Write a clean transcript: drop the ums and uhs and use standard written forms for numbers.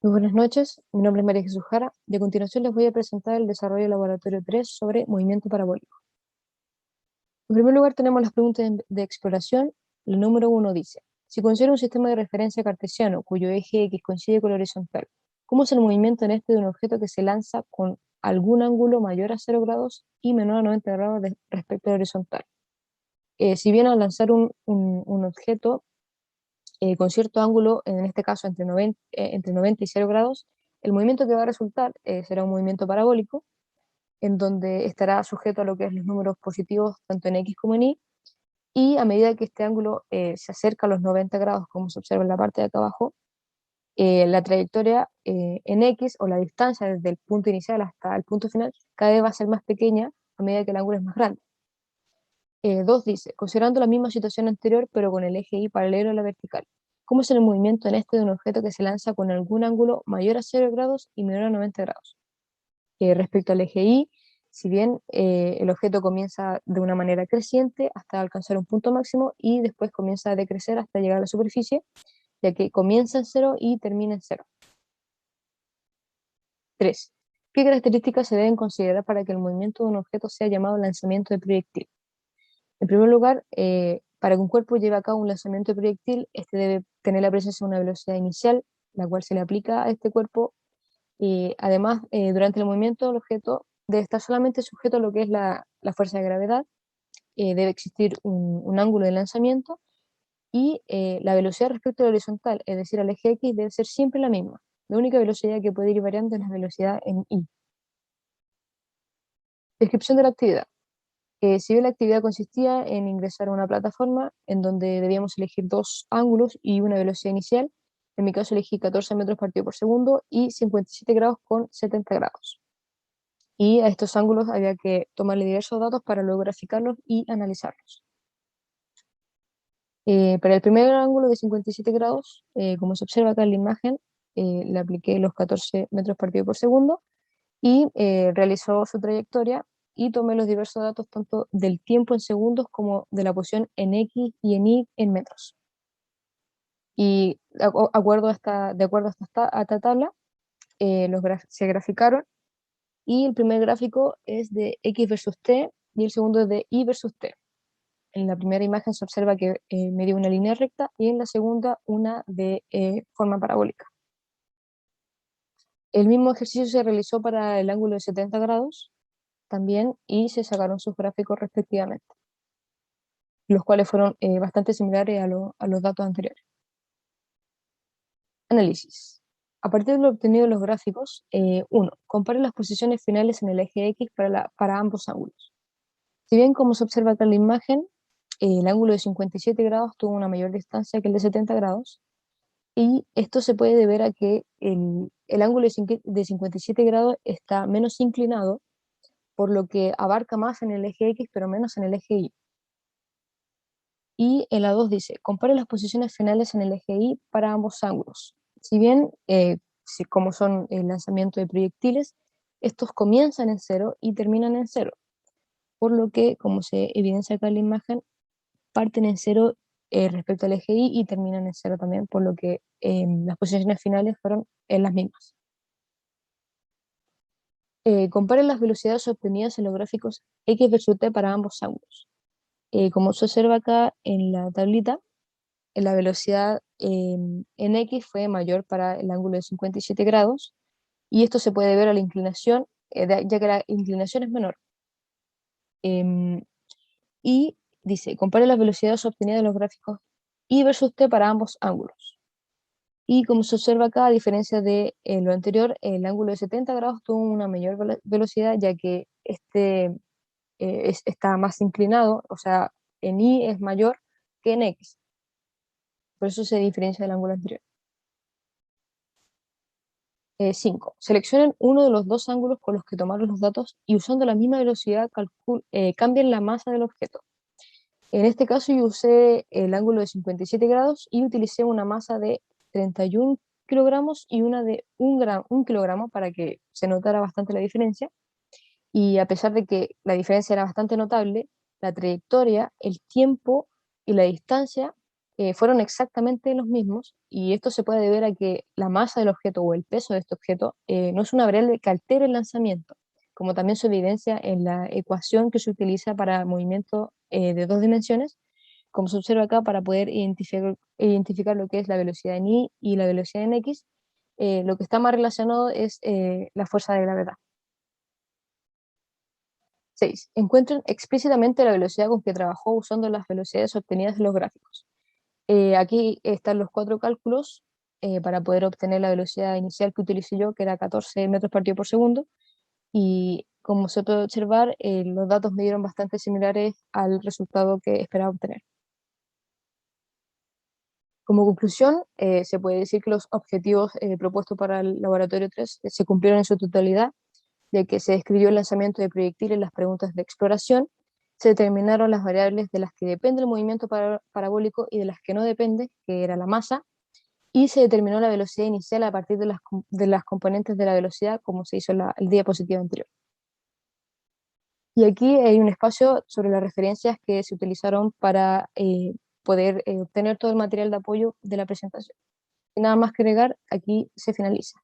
Muy buenas noches, mi nombre es María Jesús Jara y a continuación les voy a presentar el desarrollo del laboratorio 3 sobre movimiento parabólico. En primer lugar tenemos las preguntas de exploración. El número 1 dice, si considero un sistema de referencia cartesiano cuyo eje X coincide con el horizontal, ¿cómo es el movimiento en este de un objeto que se lanza con algún ángulo mayor a 0 grados y menor a 90 grados respecto al horizontal? Si bien al lanzar un objeto con cierto ángulo, en este caso entre 90 y 0 grados, el movimiento que va a resultar será un movimiento parabólico, en donde estará sujeto a lo que es los números positivos tanto en X como en Y, y a medida que este ángulo se acerca a los 90 grados, como se observa en la parte de acá abajo, la trayectoria en X, o la distancia desde el punto inicial hasta el punto final, cada vez va a ser más pequeña a medida que el ángulo es más grande. 2 dice, considerando la misma situación anterior, pero con el eje Y paralelo a la vertical, ¿cómo es el movimiento en este de un objeto que se lanza con algún ángulo mayor a 0 grados y menor a 90 grados? Respecto al eje Y, si bien el objeto comienza de una manera creciente hasta alcanzar un punto máximo y después comienza a decrecer hasta llegar a la superficie, ya que comienza en 0 y termina en 0. 3. ¿Qué características se deben considerar para que el movimiento de un objeto sea llamado lanzamiento de proyectil? En primer lugar, para que un cuerpo lleve a cabo un lanzamiento de proyectil, este debe tener la presencia de una velocidad inicial, la cual se le aplica a este cuerpo. Y además, durante el movimiento del objeto debe estar solamente sujeto a lo que es la fuerza de gravedad, debe existir un ángulo de lanzamiento y la velocidad respecto al horizontal, es decir, al eje X, debe ser siempre la misma. La única velocidad que puede ir variando es la velocidad en Y. Descripción de la actividad. Si bien la actividad consistía en ingresar a una plataforma en donde debíamos elegir dos ángulos y una velocidad inicial, en mi caso elegí 14 metros partido por segundo y 57 grados con 70 grados. Y a estos ángulos había que tomarle diversos datos para luego graficarlos y analizarlos. Para el primer ángulo de 57 grados, como se observa acá en la imagen, le apliqué los 14 metros partido por segundo y realizó su trayectoria y tomé los diversos datos tanto del tiempo en segundos como de la posición en X y en Y en metros. Y de acuerdo a esta tabla, se graficaron y el primer gráfico es de X versus T y el segundo es de Y versus T. En la primera imagen se observa que me dio una línea recta y en la segunda una de forma parabólica. El mismo ejercicio se realizó para el ángulo de 70 grados también y se sacaron sus gráficos respectivamente, los cuales fueron bastante similares a los datos anteriores. Análisis. A partir de lo obtenido en los gráficos, 1. Compare las posiciones finales en el eje X para ambos ángulos. Si bien, como se observa acá en la imagen, el ángulo de 57 grados tuvo una mayor distancia que el de 70 grados, y esto se puede deber a que el ángulo de 57 grados está menos inclinado, por lo que abarca más en el eje X, pero menos en el eje Y. Y en la 2 dice, compare las posiciones finales en el eje Y para ambos ángulos. Si bien, como son el lanzamiento de proyectiles, estos comienzan en 0 y terminan en 0, por lo que, como se evidencia acá en la imagen, parten en 0 respecto al eje Y y terminan en 0 también, por lo que las posiciones finales fueron las mismas. Compare las velocidades obtenidas en los gráficos X versus T para ambos ángulos. Como se observa acá en la tablita, la velocidad en X fue mayor para el ángulo de 57 grados, y esto se puede ver a la inclinación, ya que la inclinación es menor. Y dice, compare las velocidades obtenidas en los gráficos Y versus T para ambos ángulos. Y como se observa acá, a diferencia de lo anterior, el ángulo de 70 grados tuvo una mayor velocidad, ya que está más inclinado, o sea, en Y es mayor que en X. Por eso se diferencia del ángulo anterior. 5. Seleccionen uno de los dos ángulos con los que tomaron los datos y usando la misma velocidad cambien la masa del objeto. En este caso yo usé el ángulo de 57 grados y utilicé una masa de 31 kilogramos y una de 1 kilogramo para que se notara bastante la diferencia. Y a pesar de que la diferencia era bastante notable, la trayectoria, el tiempo y la distancia fueron exactamente los mismos, y esto se puede deber a que la masa del objeto o el peso de este objeto no es una variable que altere el lanzamiento, como también se evidencia en la ecuación que se utiliza para movimiento de dos dimensiones, como se observa acá, para poder identificar lo que es la velocidad en y la velocidad en x. Lo que está más relacionado es la fuerza de gravedad. 6. Encuentren explícitamente la velocidad con que trabajó usando las velocidades obtenidas de los gráficos. Aquí están los cuatro cálculos para poder obtener la velocidad inicial que utilicé yo, que era 14 metros partido por segundo. Y como se puede observar, los datos me dieron bastante similares al resultado que esperaba obtener. Como conclusión, se puede decir que los objetivos propuestos para el laboratorio 3 se cumplieron en su totalidad, de que se describió el lanzamiento de proyectiles en las preguntas de exploración, se determinaron las variables de las que depende el movimiento parabólico y de las que no depende, que era la masa, y se determinó la velocidad inicial a partir de las componentes de la velocidad, como se hizo en el diapositiva anterior. Y aquí hay un espacio sobre las referencias que se utilizaron para poder obtener todo el material de apoyo de la presentación. Y nada más que agregar, aquí se finaliza.